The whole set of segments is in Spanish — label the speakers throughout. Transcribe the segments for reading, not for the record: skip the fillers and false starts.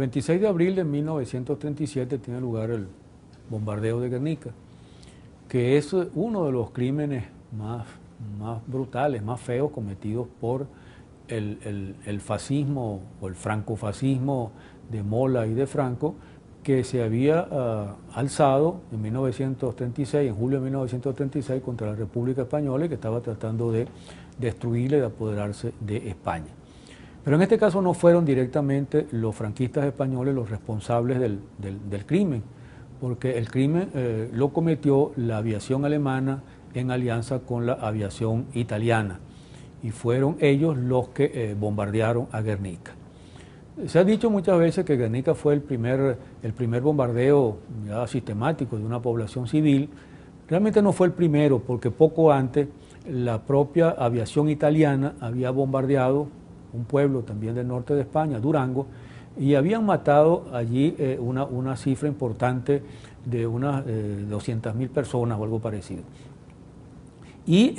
Speaker 1: El 26 de abril de 1937 tiene lugar el bombardeo de Guernica, que es uno de los crímenes más brutales, más feos cometidos por el fascismo o el francofascismo de Mola y de Franco, que se había alzado en 1936, en julio de 1936, contra la República Española y que estaba tratando de destruirla y de apoderarse de España. Pero en este caso no fueron directamente los franquistas españoles los responsables del crimen, porque el crimen lo cometió la aviación alemana en alianza con la aviación italiana, y fueron ellos los que bombardearon a Guernica. Se ha dicho muchas veces que Guernica fue el primer bombardeo ya sistemático de una población civil. Realmente no fue el primero, porque poco antes la propia aviación italiana había bombardeado un pueblo también del norte de España, Durango, y habían matado allí una cifra importante de unas 200.000 personas o algo parecido. Y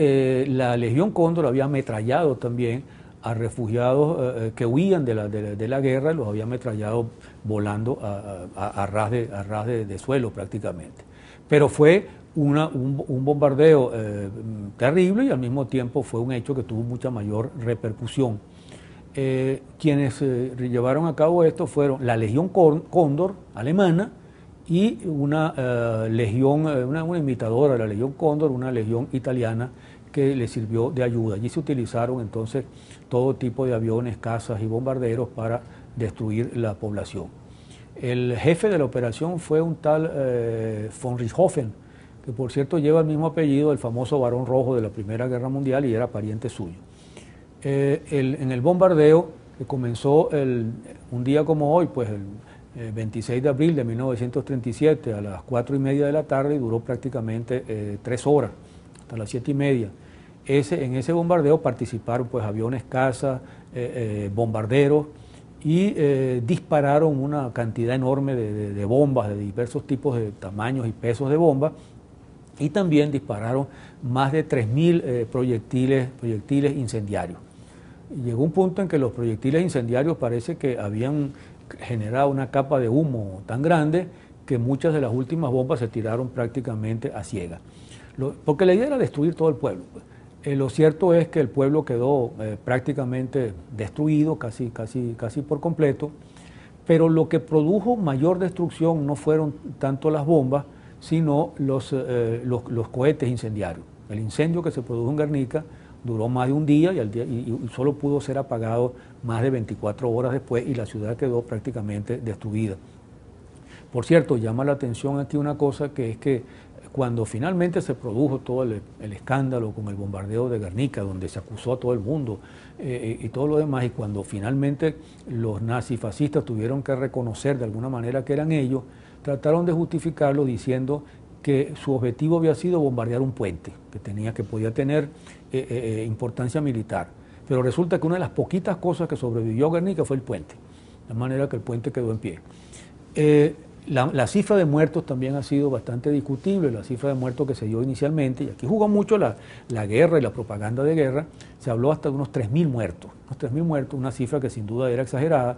Speaker 1: la Legión Cóndor había ametrallado también a refugiados que huían de la guerra, los había ametrallado volando a ras de suelo prácticamente. Pero fue un bombardeo terrible, y al mismo tiempo fue un hecho que tuvo mucha mayor repercusión. Quienes llevaron a cabo esto fueron la Legión Cóndor alemana y una legión, una imitadora de la Legión Cóndor, una legión italiana que le sirvió de ayuda. Allí se utilizaron entonces todo tipo de aviones, cazas y bombarderos para destruir la población. El jefe de la operación fue un tal von Richthofen, que por cierto lleva el mismo apellido del famoso Barón Rojo de la Primera Guerra Mundial y era pariente suyo. En el bombardeo, que comenzó un día como hoy, pues el 26 de abril de 1937 a las 4:30 de la tarde, y duró prácticamente 3 horas, hasta las 7:30. En ese bombardeo participaron pues aviones caza, bombarderos, y dispararon una cantidad enorme de bombas de diversos tipos de tamaños y pesos de bombas, y también dispararon más de 3.000 proyectiles incendiarios. Y llegó un punto en que los proyectiles incendiarios parece que habían generado una capa de humo tan grande que muchas de las últimas bombas se tiraron prácticamente a ciegas. Porque la idea era destruir todo el pueblo. Lo cierto es que el pueblo quedó prácticamente destruido, casi por completo, pero lo que produjo mayor destrucción no fueron tanto las bombas, sino los cohetes incendiarios. El incendio que se produjo en Guernica duró más de un día y solo pudo ser apagado más de 24 horas después, y la ciudad quedó prácticamente destruida. Por cierto, llama la atención aquí una cosa, que es que cuando finalmente se produjo todo el escándalo con el bombardeo de Guernica, donde se acusó a todo el mundo y todo lo demás, y cuando finalmente los nazifascistas tuvieron que reconocer de alguna manera que eran ellos, trataron de justificarlo diciendo que su objetivo había sido bombardear un puente que podía tener importancia militar. Pero resulta que una de las poquitas cosas que sobrevivió a Guernica fue el puente, de manera que el puente quedó en pie. La cifra de muertos también ha sido bastante discutible, la cifra de muertos que se dio inicialmente, y aquí jugó mucho la guerra y la propaganda de guerra. Se habló hasta de unos 3.000 muertos, una cifra que sin duda era exagerada,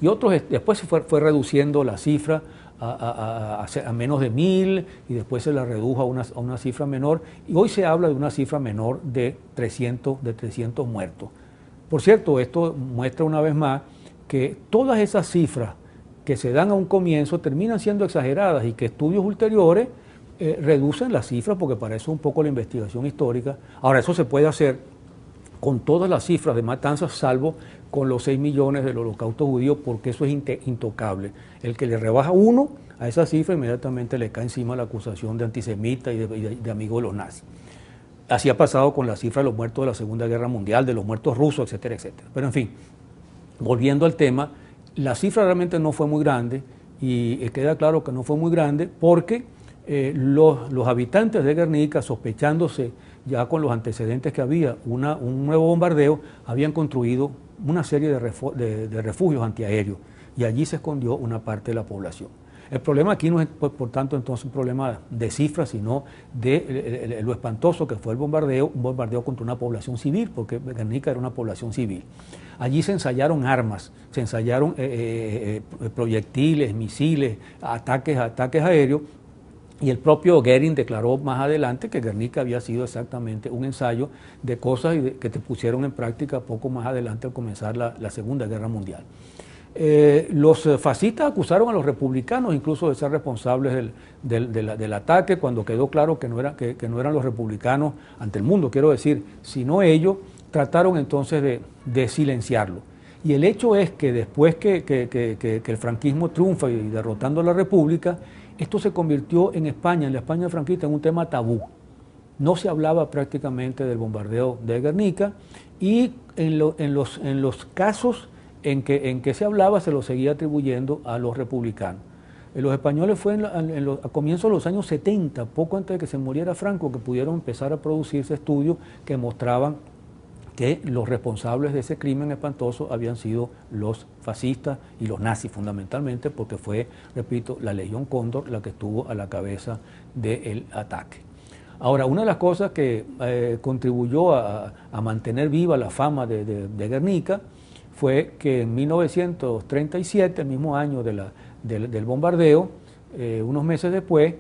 Speaker 1: y después se fue reduciendo la cifra a menos de 1.000, y después se la redujo a una cifra menor, y hoy se habla de una cifra menor de 300 muertos. Por cierto, esto muestra una vez más que todas esas cifras que se dan a un comienzo terminan siendo exageradas, y que estudios ulteriores reducen las cifras, porque para eso es un poco la investigación histórica. Ahora, eso se puede hacer con todas las cifras de matanzas, salvo con los 6 millones del holocausto judío, porque eso es intocable. El que le rebaja 1 a esa cifra, inmediatamente le cae encima la acusación de antisemita y de amigo de los nazis. Así ha pasado con la cifra de los muertos de la Segunda Guerra Mundial, de los muertos rusos, etcétera, etcétera. Pero en fin, volviendo al tema, la cifra realmente no fue muy grande, y queda claro que no fue muy grande porque los habitantes de Guernica, sospechándose ya con los antecedentes que había un nuevo bombardeo, habían construido una serie de refugios antiaéreos, y allí se escondió una parte de la población. El problema aquí no es, pues, por tanto, entonces un problema de cifras, sino de lo espantoso que fue el bombardeo, un bombardeo contra una población civil, porque Guernica era una población civil. Allí se ensayaron armas, se ensayaron proyectiles, misiles, ataques aéreos, y el propio Goering declaró más adelante que Guernica había sido exactamente un ensayo de cosas que te pusieron en práctica poco más adelante al comenzar la Segunda Guerra Mundial. Los fascistas acusaron a los republicanos incluso de ser responsables del ataque, cuando quedó claro que no eran los republicanos ante el mundo, quiero decir, sino ellos. Trataron entonces de silenciarlo. Y el hecho es que después que el franquismo triunfa y derrotando a la República, esto se convirtió en España, en la España franquista, en un tema tabú. No se hablaba prácticamente del bombardeo de Guernica, y en los casos en que se hablaba se lo seguía atribuyendo a los republicanos. Los españoles fue a comienzos de los años 70, poco antes de que se muriera Franco, que pudieron empezar a producirse estudios que mostraban que los responsables de ese crimen espantoso habían sido los fascistas y los nazis fundamentalmente, porque fue, repito, la Legión Cóndor la que estuvo a la cabeza del ataque. Ahora, una de las cosas que contribuyó a mantener viva la fama de Guernica fue que en 1937, el mismo año del bombardeo, unos meses después,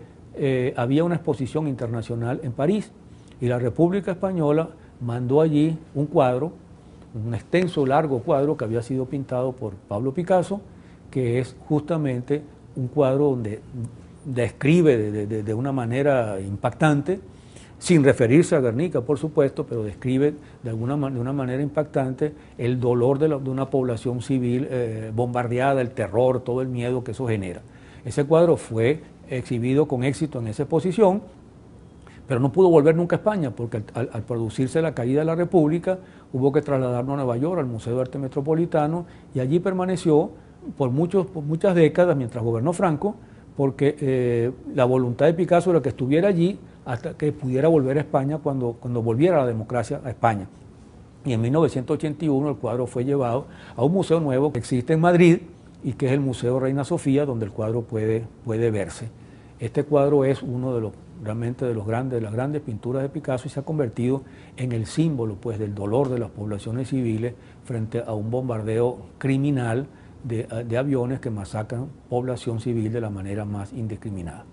Speaker 1: había una exposición internacional en París, y la República Española mandó allí un cuadro, un extenso, largo cuadro que había sido pintado por Pablo Picasso, que es justamente un cuadro donde describe de una manera impactante, sin referirse a Guernica, por supuesto, pero describe de una manera impactante el dolor de una población civil bombardeada, el terror, todo el miedo que eso genera. Ese cuadro fue exhibido con éxito en esa exposición, pero no pudo volver nunca a España, porque al producirse la caída de la República, hubo que trasladarlo a Nueva York, al Museo de Arte Metropolitano, y allí permaneció por muchas décadas mientras gobernó Franco, porque la voluntad de Picasso era que estuviera allí hasta que pudiera volver a España cuando volviera la democracia a España. Y en 1981 el cuadro fue llevado a un museo nuevo que existe en Madrid, y que es el Museo Reina Sofía, donde el cuadro puede verse. Este cuadro es uno de las grandes pinturas de Picasso, y se ha convertido en el símbolo, pues, del dolor de las poblaciones civiles frente a un bombardeo criminal de aviones que masacran población civil de la manera más indiscriminada.